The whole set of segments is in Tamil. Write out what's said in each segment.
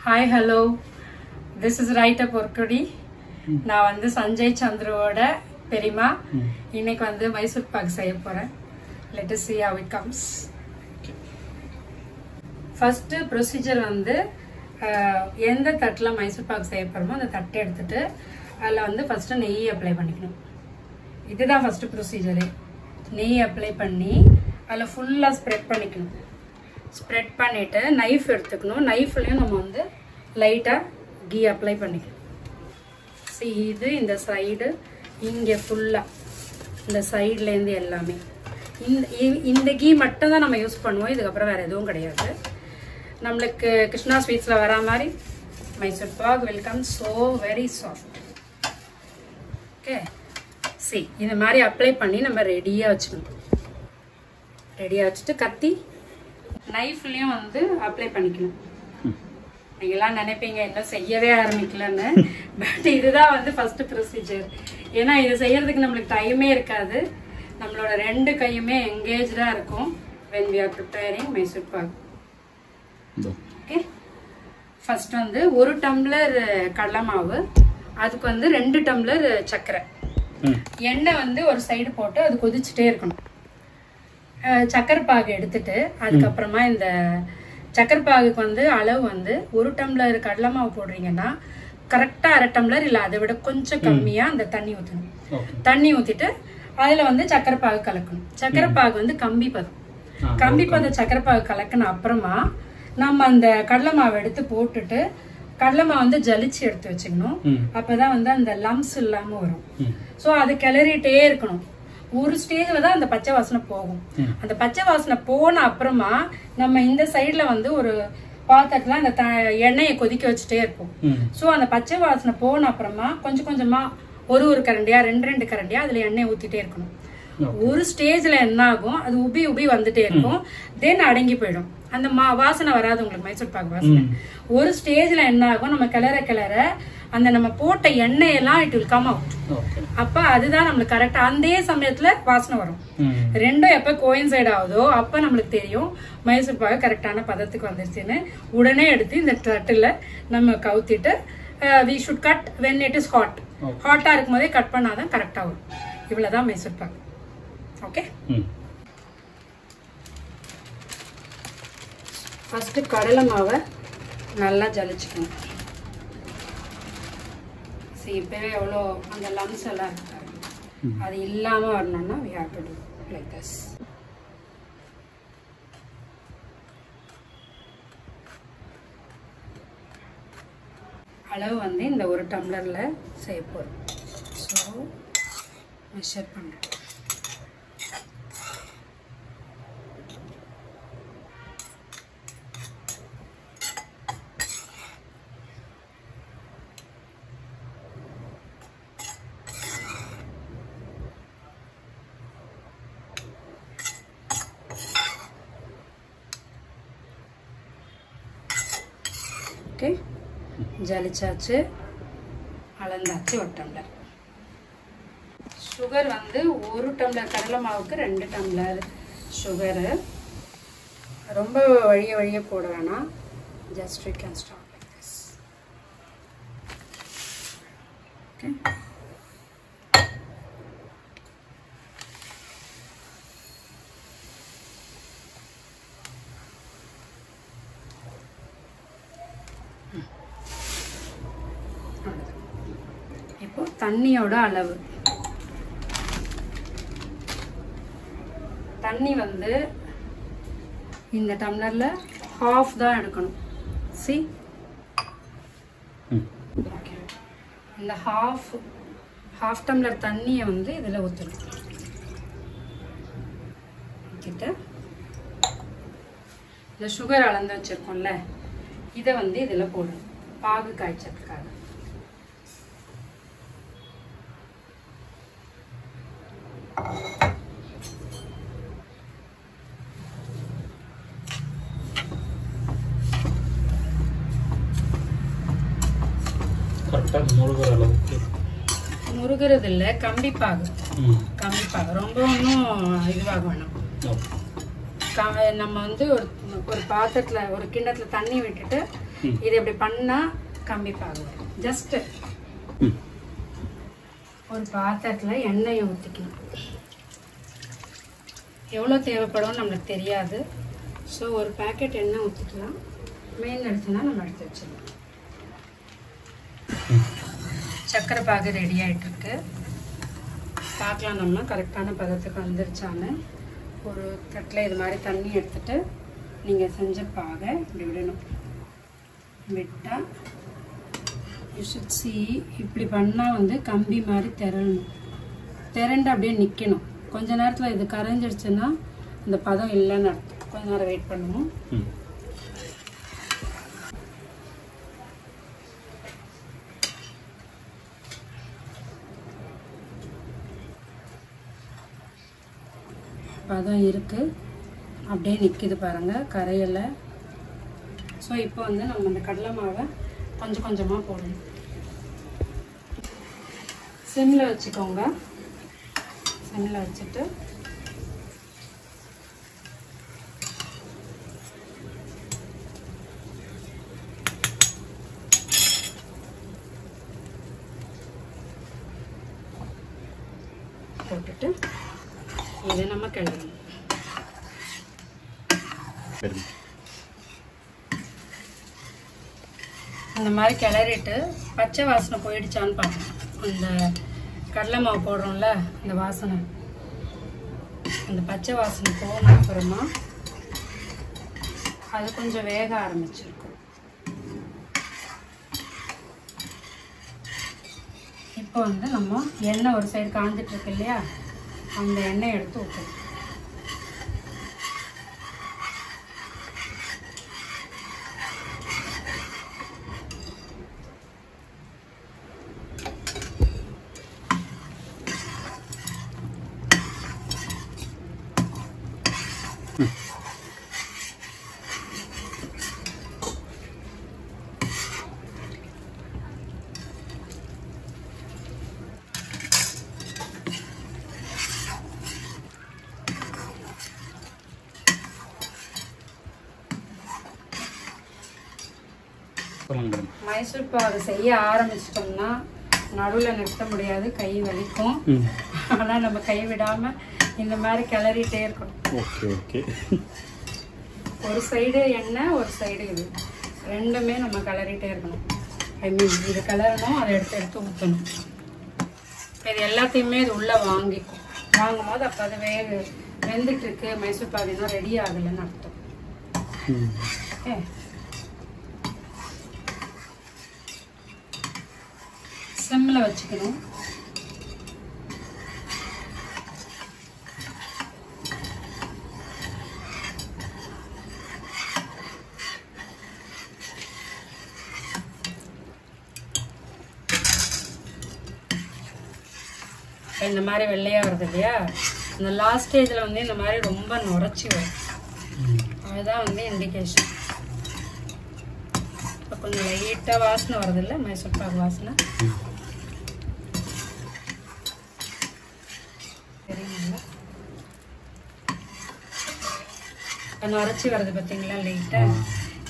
Hi, hello. This is Right Up Orkudi. நான் வந்து சஞ்சய் சந்திரோட பெரியமா இன்னைக்கு வந்து மைசூர் பாக் செய்ய போறேன். Let us see how it comes. First procedure வந்து எந்த தட்டல மைசூர் பாக் செய்ய போறோமோ அந்த தட்டை எடுத்துட்டு அதுல வந்து ஃபர்ஸ்ட் நெய் அப்ளை பண்ணிக்கணும். இதுதான் ஃபர்ஸ்ட் ப்ரொசீஜர். நெய் அப்ளை பண்ணி அதுல ஃபுல்லா ஸ்ப்ரெட் பண்ணிக்கணும். ஸ்ப்ரெட் பண்ணிட்டு நைஃப் எடுத்துக்கணும். நைஃப்லயும் நம்ம வந்து லைட்டா கீ அப்ளை பண்ணிக்கணும். See இது இந்த சைடு இங்க ஃபுல்லா இந்த சைடுல இருந்து எல்லாமே இந்த கீ மட்டும் தான் நம்ம யூஸ் பண்ணுவோம். இதுக்கு அப்புறம் வேற எதுவும் கிடையாது. நமக்கு கிருஷ்ணா ஸ்வீட்ஸ்ல வர மாதிரி Mysore pak will come so very soft. Okay. See இந்த மாதிரி அப்ளை பண்ணி நம்ம ரெடியா வச்சுக்கணும். ரெடியா வச்சுட்டு கத்தி நைஃப்லயும் வந்து அப்ளை பண்ணிக்கணும். நீங்களாம் நினைப்பீங்க என்ன செய்யவே ஆரம்பிக்கலன்னு, பட் இதுதான் வந்து ஃபர்ஸ்ட் ப்ரொசீஜர். ஏன்னா இது செய்யறதுக்கு நம்மளுக்கு டைமே இருக்காது. நம்மளோட ரெண்டு கையுமே எங்கேஜா இருக்கும் when we are preparing Mysore pak. Okay, first வந்து 1 டம்ளர் கடலை மாவு, அதுக்கு வந்து 2 டம்ளர் சர்க்கரை, எண்ணெய் வந்து ஒரு சைடு போட்டு அது கொதிச்சுட்டே இருக்கணும். சக்கரை பாகு எடுத்துட்டு அதுக்கப்புறமா இந்த சக்கரை பாகுக்கு வந்து அளவு வந்து 1 டம்ளர் கடலை மாவு போடுறீங்கன்னா கரெக்டா 1/2 டம்ளர் இல்ல அதை விட கொஞ்சம் கம்மியா அந்த தண்ணி ஊற்றணும். தண்ணி ஊத்திட்டு அதுல வந்து சக்கரை பாகு கலக்கணும். சக்கரை பாகு வந்து கம்பி பதம் சக்கரை பாகு கலக்கின அப்புறமா நம்ம அந்த கடலை மாவை எடுத்து போட்டுட்டு கடலை மாவு வந்து ஜலிச்சு எடுத்து வச்சுக்கணும். அப்பதான் வந்து அந்த லம்ஸ் இல்லாம வரும். சோ அது கிளறிட்டே இருக்கணும். ஒரு ஸ்டேஜ்ல தான் அந்த பச்சை வாசனை போகும். அந்த பச்சை வாசனை போன அப்புறமா நம்ம இந்த சைடுல வந்து ஒரு பாத்திரத்துல அந்த எண்ணெயை கொதிக்க வச்சுட்டே இருக்கும். சோ அந்த பச்சை வாசனை போன அப்புறமா கொஞ்சம் கொஞ்சமா ஒரு கரண்டியா 2 கரண்டியா அதுல எண்ணெய் ஊத்திட்டே இருக்கணும். ஒரு ஸ்டேஜ்ல என்ன ஆகும், அது உபி வந்துட்டே இருக்கும். தென் அடங்கி போயிடும். அந்த வாசனை வராது உங்களுக்கு மைசூர் பாக் வாசனை. ஒரு ஸ்டேஜ்ல என்ன ஆகும், நம்ம கிளற அந்த நம்ம போட்ட எண்ணெயெல்லாம் இட் வில் கம் அவுட். அப்ப அதுதான் நம்மளுக்கு கரெக்டா அந்த சமயத்துல வாசனை வரும். ரெண்டும் எப்ப கோயின்சைட் ஆகுதோ அப்ப நம்மளுக்கு தெரியும் மைசூர் பாக் கரெக்டான பதத்துக்கு வந்துருச்சுன்னு. உடனே எடுத்து இந்த தட்டுல நம்ம கவுத்திட்டு we should cut when it is hot. ஹாட்டா இருக்கும் போதே கட் பண்ணாதான் கரெக்டா வரும். இவ்வளவுதான் மைசூர் பாக். ஓகே, ஃபர்ஸ்ட் கடலை மாவை நல்லா ஜலிச்சுக்கணும். இப்பவே எவ்வளோ அந்த லம்ஸ் எல்லாம் இருக்காரு, அது இல்லாம வரணும்னா we have to do like this. அளவு வந்து இந்த 1 டம்ளர்ல செய்ய போறோம். ஸோ மெஷர் பண்ணுறேன். ஓகே, ஜலிச்சாச்சு, அளந்தாச்சு 1 டம்ளர். சுகர் வந்து 1 டம்ளர் கடலை மாவுக்கு 2 டம்ளர் சுகரு. ரொம்ப வழிய போட வேணாம். Just you can start like this. Okay, இப்போ தண்ணியோட அளவு, தண்ணி வந்து இந்த டம்ளர்ல half தான் எடுக்கணும். See இந்த half டம்ளர் தண்ணியை வந்து இதுல ஊற்றணும். கிட்ட இந்த சுகர் அளந்து வச்சிருக்கோம்ல இதை வந்து இதுல போடணும் பாகு காய்ச்சதுக்காக. முருகிறது இல்ல, கம்பி பாகு ரொம்ப ஒன்றும் இதுவாக வேணும். நம்ம வந்து ஒரு பாத்திரத்துல ஒரு கிண்ணத்துல தண்ணி விட்டுட்டு இது இப்படி பண்ணா கம்பி பாகு வரும். ஜஸ்ட் ஒரு பாத்திரத்துல எண்ணெயை ஊற்றிக்கணும். எவ்வளோ தேவைப்படும் நம்மளுக்கு தெரியாது. ஸோ ஒரு பேக்கெட் எண்ணெய் ஊற்றிக்கலாம். மெயின் எடுத்துனா நம்ம எடுத்து வச்சிடலாம். சக்கரை பாகு ரெடி ஆகிட்டுருக்கு. பார்க்கலாம் நம்ம கரெக்டான பதத்துக்கு வந்துருச்சான்னு. ஒரு தட்டில் இது மாதிரி தண்ணி எடுத்துகிட்டு நீங்கள் செஞ்ச பாகை இப்படி விடணும். விட்டால் யூ ஷுட் சி இப்படி பண்ணால் வந்து கம்பி மாதிரி திரளணும். திரண்டு அப்படியே நிற்கணும். கொஞ்ச நேரத்தில் இது கரைஞ்சிடுச்சுன்னா அந்த பதம் இல்லைன்னு அர்த்தம். கொஞ்ச நேரம் வெயிட் பண்ணுவோம். பதம் இருக்குது, அப்படியே நிற்கிது பாருங்கள், கரையலை. ஸோ இப்போ வந்து நம்ம அந்த கடலை மாவை கொஞ்சம் கொஞ்சமாக போடணும். சிம்மில் வச்சுக்கோங்க. சிம்மில் வச்சுட்டு போட்டுட்டு இதை நம்ம கிளறணும். அந்த மாதிரி கிளறிட்டு பச்சை வாசனை போயிடுச்சான்னு பார்க்கணும். அந்த கடலை மாவு போடுறோம்ல அந்த வாசனை, அந்த பச்சை வாசனை போன அப்புறமா அது கொஞ்சம் வேக ஆரம்பிச்சிருக்கும். இப்போ வந்து நம்ம எண்ணெய் ஒரு சைடு காஞ்சிட்டு இருக்கு இல்லையா, அந்த எண்ணெய் எடுத்து ஊற்றணும். மைசூர் பாகு செய்ய ஆரம்பிச்சிட்டோம்னா நடுவில் நிறுத்த முடியாது, கை வலிக்கும். ஆனால் நம்ம கை விடாம இந்த மாதிரி கிளறிட்டே இருக்கணும். ஒரு சைடு எண்ணெய் ஒரு சைடு இது ரெண்டுமே நம்ம கிளறிட்டே இருக்கணும். ஐ மீன் இது கிளறணும், அதை எடுத்து எடுத்து ஊற்றணும். இது எல்லாத்தையுமே இது உள்ளே வாங்கிக்கும். வாங்கும் போது அப்போ அது வெந்துட்டு இருக்கு, மைசூர் பாகு இன்னும் ரெடி ஆகலைன்னு அர்த்தம். ஓகே, சிம்மில் வச்சுக்கணும். இந்த மாதிரி வெள்ளையாக வருது இல்லையா, இந்த லாஸ்ட் ஸ்டேஜில் வந்து இந்த மாதிரி ரொம்ப நுரைச்சி வரும். அதுதான் வந்து இண்டிகேஷன். இப்போ கொஞ்சம் லைட்டாக வாசனை வருது இல்லை, மைசூர் பாகு வாசனை. சரிங்களா, நுரைச்சி வருது பார்த்தீங்களா லைட்டாக.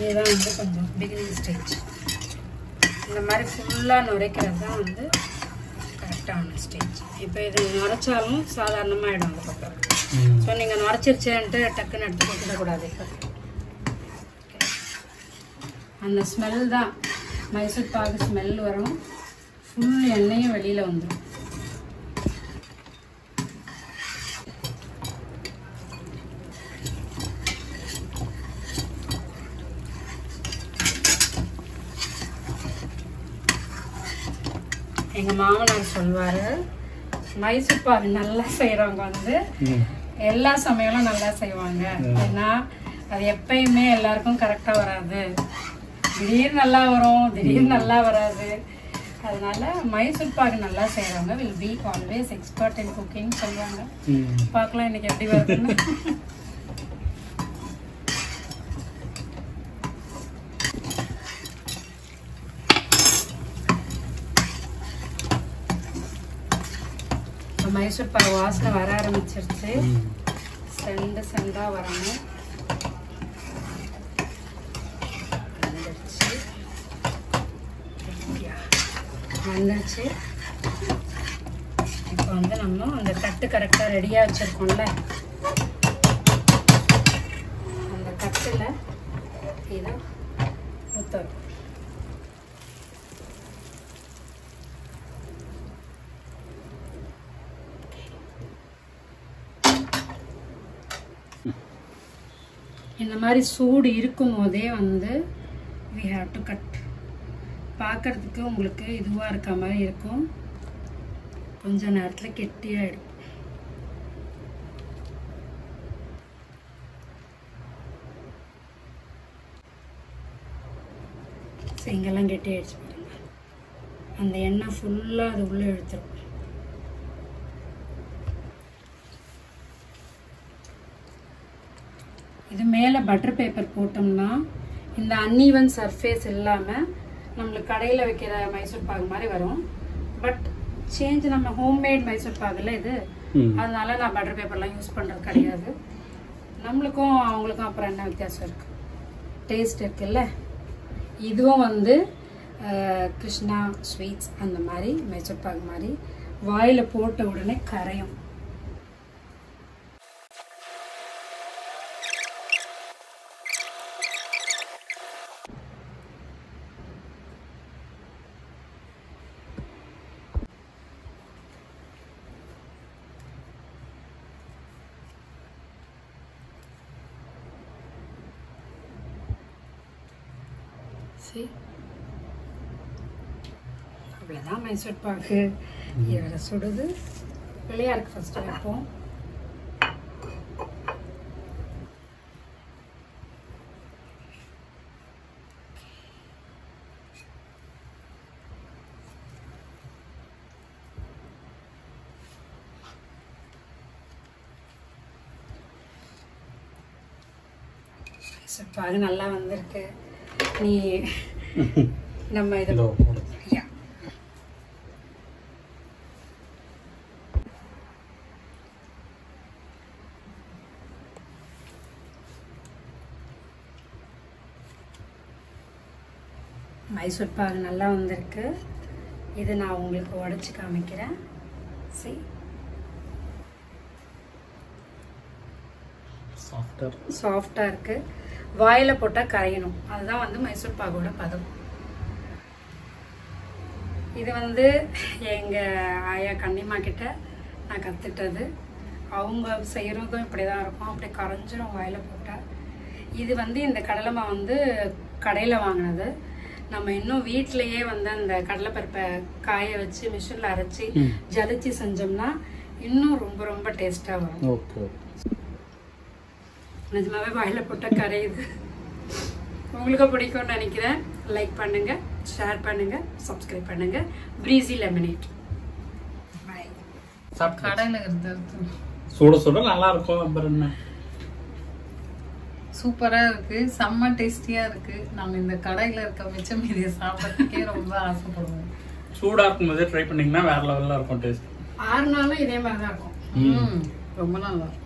இதுதான் வந்து கொஞ்சம் பிகினிங் ஸ்டேஜ். இந்த மாதிரி ஃபுல்லாக நுரைக்கிறது தான் வந்து கரெக்டான ஸ்டேஜ். இப்போ இது நுரைச்சாலும் சாதாரணமாகிடும் அந்த பக்கம். ஸோ நீங்கள் நுரைச்சிருச்சேன்ட்டு டக்குன்னு எடுத்து கொடுத்துடக்கூடாது. அந்த ஸ்மெல் தான் மைசூர் பாகு ஸ்மெல் வரும். ஃபுல் எண்ணெயும் வெளியில் வந்துடும். எங்கள் மாமனார் சொல்வார், மைசூர் பாகு நல்லா செய்கிறவங்க வந்து எல்லா சமையலும் நல்லா செய்வாங்க. ஏன்னா அது எப்பயுமே எல்லாருக்கும் கரெக்டாக வராது. திடீர்னு நல்லா வரும், திடீர்னு நல்லா வராது. அதனால மைசூர் பாகு நல்லா செய்கிறவங்க will be always expert in cooking சொல்லுவாங்க. பார்க்கலாம் இன்னைக்கு எப்படி வருதுன்னு. மைசூர் பாகு வாசனை வர ஆரம்பிச்சிருச்சு. செண்டு செண்டா வரணும். வந்துருச்சு. வந்துருச்சு. இப்போ வந்து நம்ம அந்த தட்டு கரெக்டாக ரெடியாக வச்சுருக்கோம்ல, அந்த தட்டில் இதை ஊற்றணும். இந்த மாதிரி சூடு இருக்கும் போதே வந்து we have to cut. பார்க்கறதுக்கு உங்களுக்கு இதுவாக இருக்க மாதிரி இருக்கும், கொஞ்ச நேரத்தில் கெட்டியாயிடும். இங்கெல்லாம் கெட்டியாயிடுச்சு பாருங்க. அந்த எண்ணெய் ஃபுல்லாக அது உள்ளே இழுத்துரும். இது மேலே பட்டர் பேப்பர் போட்டோம்னா இந்த அன்ஈவன் சர்ஃபேஸ் இல்லாமல் நம்மளுக்கு கடையில் வைக்கிற மைசூர் பாகு மாதிரி வரும். பட் சேஞ்ச் நம்ம ஹோம்மேட் மைசூர் பாகுல இது, அதனால நான் பட்டர் பேப்பர்லாம் யூஸ் பண்ணுறது கிடையாது. நம்மளுக்கும் அவங்களுக்கும் அப்புறம் என்ன வித்தியாசம் இருக்கு, டேஸ்ட் இருக்குல்ல. இதுவும் வந்து கிருஷ்ணா ஸ்வீட்ஸ் அந்த மாதிரி மைசூர் பாகு மாதிரி வாயில் போட்ட உடனே கரையும். அவ்வளோதான் மைசூர் பாகு. இவரை சுடுது. பிள்ளையாருக்கு ஃபர்ஸ்ட் வைப்போம். மைசூர் பாகு நல்லா வந்திருக்கு. நீ நம்ம இதை மைசூர் பாகு நல்லா வந்திருக்கு. இது நான் உங்களுக்கு உடைச்சு காமிக்கிறேன். சரி, சாஃப்டா இருக்கு. வாயில போட்டா கரையணும், அதுதான் வந்து மைசூர் பாகோட பதம். இது வந்து எங்க ஆயா கன்னிமா கிட்ட நான் கத்துட்டது. அவங்க செய்யறதும் இப்படிதான் இருக்கும், அப்படியே கரைஞ்சிரும் வாயில போட்டா. இது வந்து இந்த கடலை மாவு வந்து கடையில வாங்கினது. நம்ம இன்னும் வீட்டிலேயே வந்து அந்த கடலைப்பருப்பை காய வச்சு மிஷின்ல அரைச்சி ஜலிச்சு செஞ்சோம்னா இன்னும் ரொம்ப ரொம்ப டேஸ்டா வரும். நிஜமாவே வாயில போட்டா கரையுது. உங்களுக்கு பிடிக்கும்னு நினைக்கிறேன். லைக் பண்ணுங்க, ஷேர் பண்ணுங்க, சப்ஸ்கிரைப் பண்ணுங்க. Breezy lemonade. பை. கடையில இருந்து சுட சுட நல்லா இருக்கும். அப்புறம் என்ன, சூப்பரா இருக்கு, செம்ம டேஸ்டியா இருக்கு. நாங்க இந்த கடையில இருக்க மிச்சம் மீதியை சாப்பிட்றதுக்கே ரொம்ப ஆசைப்படுவோம். சூடா இருக்கும் போதே ட்ரை பண்ணீங்கன்னா வேற லெவல்ல இருக்கும் டேஸ்ட். 6 நாளும் இதே மாதிரி தான் இருக்கும். ரொம்ப நல்லா இருக்கும்.